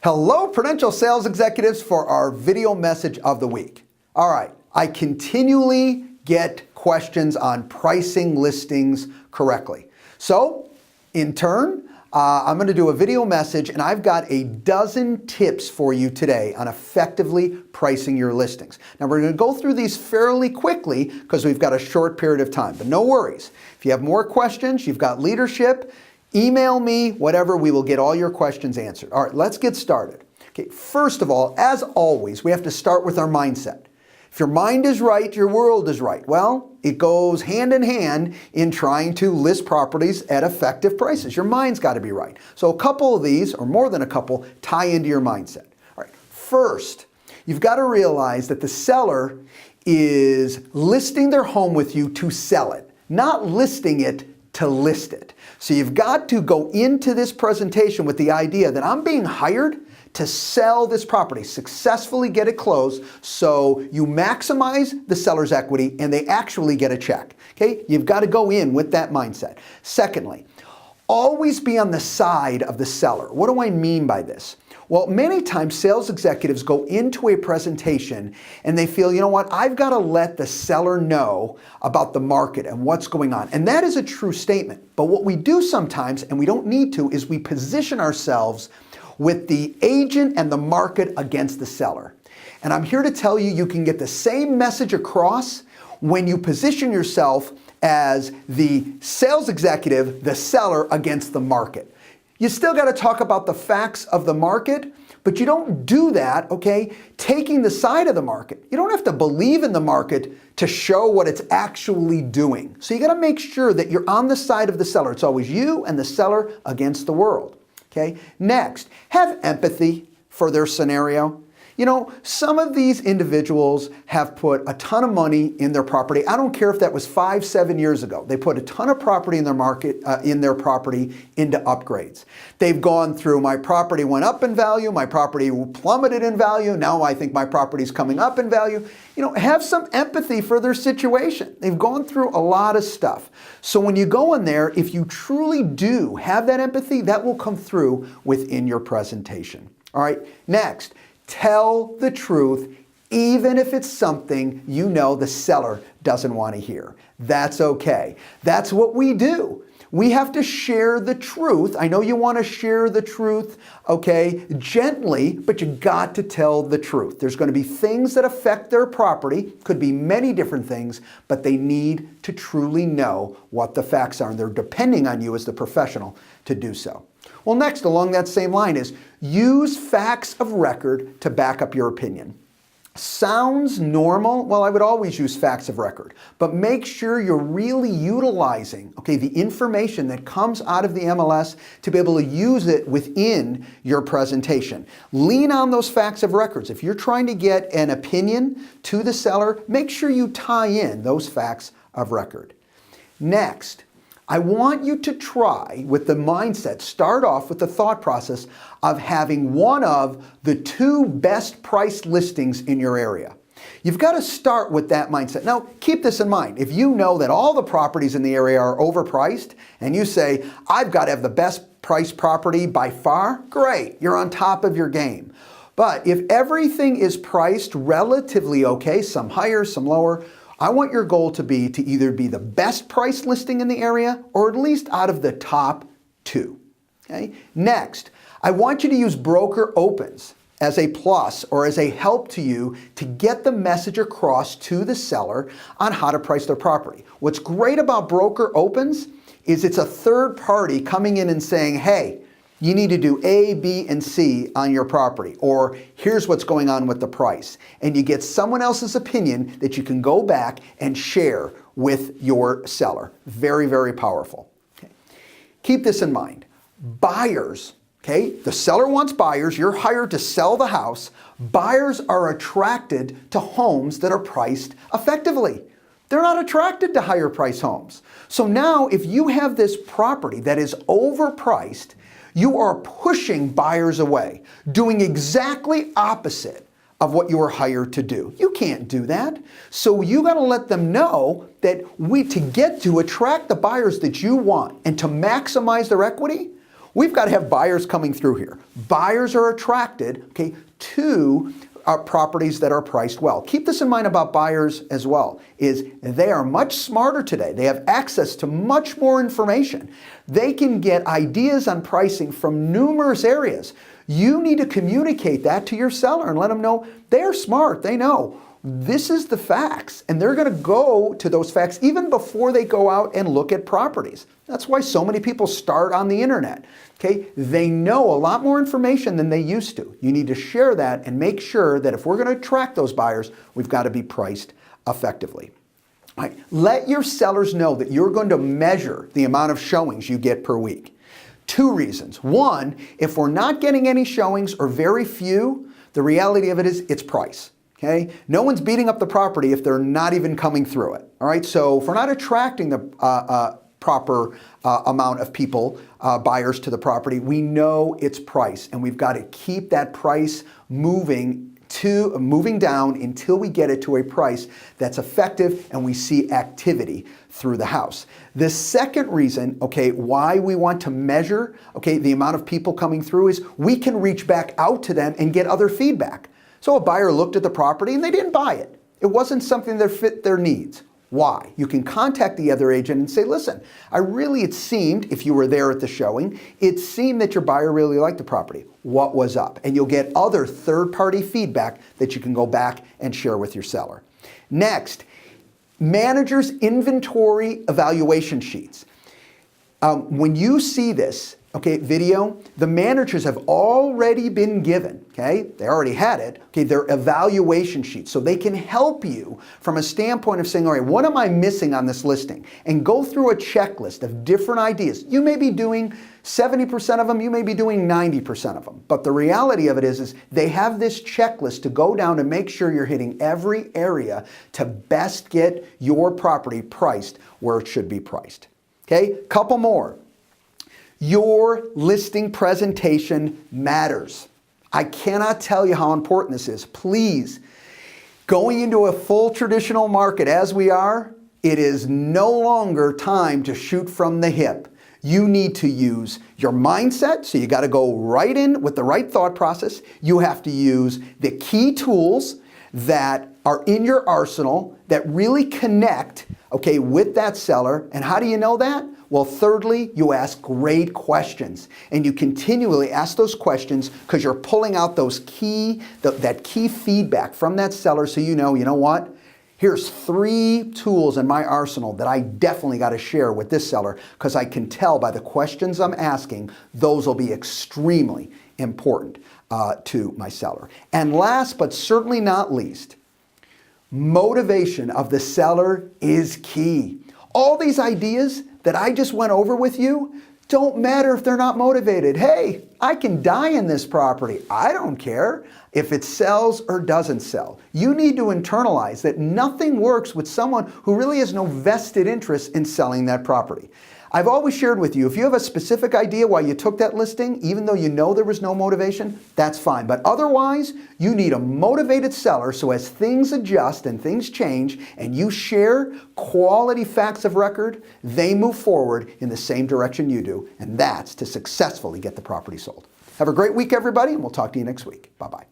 Hello, Prudential sales executives, for our video message of the week. All right, I continually get questions on pricing listings correctly. So, in turn, I'm going to do a video message, and I've got a dozen tips for you today on effectively pricing your listings. Now, we're going to go through these fairly quickly because we've got a short period of time, but no worries. If you have more questions, you've got leadership, email me, whatever, we will get all your questions answered. All right, let's get started. Okay, first of all, as always, we have to start with our mindset. If your mind is right, your world is right. Well, it goes hand in hand in trying to list properties at effective prices. Your mind's got to be right. So a couple of these, or more than a couple, tie into your mindset. All right, first, you've got to realize that the seller is listing their home with you to sell it, not listing it to list it. So you've got to go into this presentation with the idea that I'm being hired to sell this property, successfully get it closed, so you maximize the seller's equity and they actually get a check. Okay, you've got to go in with that mindset. Secondly, always be on the side of the seller. What do I mean by this? Well, many times sales executives go into a presentation and they feel, you know what, I've got to let the seller know about the market and what's going on. And that is a true statement. But what we do sometimes, and we don't need to, is we position ourselves with the agent and the market against the seller. And I'm here to tell you, you can get the same message across when you position yourself as the sales executive, the seller against the market. You still got to talk about the facts of the market, but you don't do that, okay, taking the side of the market. You don't have to believe in the market to show what it's actually doing. So you got to make sure that you're on the side of the seller. It's always you and the seller against the world. Okay. Next, have empathy for their scenario. You know, some of these individuals have put a ton of money in their property. I don't care if that was 5, 7 years ago. They put a ton of property in their market, in their property into upgrades. They've gone through, my property went up in value, my property plummeted in value, now I think my property's coming up in value. You know, have some empathy for their situation. They've gone through a lot of stuff. So when you go in there, if you truly do have that empathy, that will come through within your presentation. All right, next. Tell the truth, even if it's something you know the seller doesn't want to hear. That's okay. That's what we do. We have to share the truth. I know you want to share the truth, okay, gently, but you got to tell the truth. There's going to be things that affect their property, could be many different things, but they need to truly know what the facts are, and they're depending on you as the professional to do so. Well, next, along that same line is use facts of record to back up your opinion. Sounds normal? Well, I would always use facts of record, but make sure you're really utilizing, okay, the information that comes out of the MLS to be able to use it within your presentation. Lean on those facts of records. If you're trying to get an opinion to the seller, make sure you tie in those facts of record. Next, I want you to try with the mindset, start off with the thought process of having one of the 2 best priced listings in your area. You've got to start with that mindset. Now, keep this in mind. If you know that all the properties in the area are overpriced and you say, I've got to have the best priced property by far, great, you're on top of your game. But if everything is priced relatively okay, some higher, some lower, I want your goal to be to either be the best price listing in the area or at least out of the top 2. Okay? Next, I want you to use broker opens as a plus or as a help to you to get the message across to the seller on how to price their property. What's great about broker opens is it's a third party coming in and saying, hey, you need to do A, B, and C on your property, or here's what's going on with the price. And you get someone else's opinion that you can go back and share with your seller. Very, very powerful. Okay. Keep this in mind. Buyers, okay, the seller wants buyers, you're hired to sell the house. Buyers are attracted to homes that are priced effectively. They're not attracted to higher price homes. So now if you have this property that is overpriced, you are pushing buyers away, doing exactly opposite of what you were hired to do. You can't do that. So you got to let them know that to attract the buyers that you want and to maximize their equity, we've got to have buyers coming through here. Buyers are attracted, okay, to properties that are priced well. Keep this in mind about buyers as well, is they are much smarter today. They have access to much more information. They can get ideas on pricing from numerous areas. You need to communicate that to your seller and let them know they're smart. They know this is the facts, and they're going to go to those facts even before they go out and look at properties. That's why so many people start on the internet. Okay, they know a lot more information than they used to. You need to share that and make sure that if we're going to attract those buyers, we've got to be priced effectively. All right. Let your sellers know that you're going to measure the amount of showings you get per week. 2 reasons. 1, if we're not getting any showings or very few, the reality of it is it's price. Okay? No one's beating up the property if they're not even coming through it. All right? So if we're not attracting the proper amount of people, buyers to the property, we know it's price, and we've got to keep that price moving down until we get it to a price that's effective and we see activity through the house. The second reason, okay, why we want to measure, okay, the amount of people coming through is we can reach back out to them and get other feedback. So a buyer looked at the property and they didn't buy it. It wasn't something that fit their needs. Why? You can contact the other agent and say, listen, it seemed, if you were there at the showing, it seemed that your buyer really liked the property. What was up? And you'll get other third-party feedback that you can go back and share with your seller. Next, managers' inventory evaluation sheets. When you see this, okay, video, the managers have already been given, okay, they already had it, okay, their evaluation sheet. So they can help you from a standpoint of saying, all right, what am I missing on this listing? And go through a checklist of different ideas. You may be doing 70% of them, you may be doing 90% of them. But the reality of it is they have this checklist to go down and make sure you're hitting every area to best get your property priced where it should be priced. Okay, couple more. Your listing presentation matters. I cannot tell you how important this is. Please, going into a full traditional market as we are, it is no longer time to shoot from the hip. You need to use your mindset, so you got to go right in with the right thought process. You have to use the key tools that are in your arsenal that really connect, okay, with that seller. And how do you know that? Well, thirdly, you ask great questions, and you continually ask those questions because you're pulling out those that key feedback from that seller, so you know what? Here's 3 tools in my arsenal that I definitely got to share with this seller because I can tell by the questions I'm asking, those will be extremely important to my seller. And last but certainly not least, motivation of the seller is key. All these ideas that I just went over with you don't matter if they're not motivated. Hey, I can die in this property. I don't care if it sells or doesn't sell. You need to internalize that nothing works with someone who really has no vested interest in selling that property. I've always shared with you, if you have a specific idea why you took that listing, even though you know there was no motivation, that's fine. But otherwise, you need a motivated seller, so as things adjust and things change and you share quality facts of record, they move forward in the same direction you do, and that's to successfully get the property sold. Have a great week, everybody, and we'll talk to you next week. Bye-bye.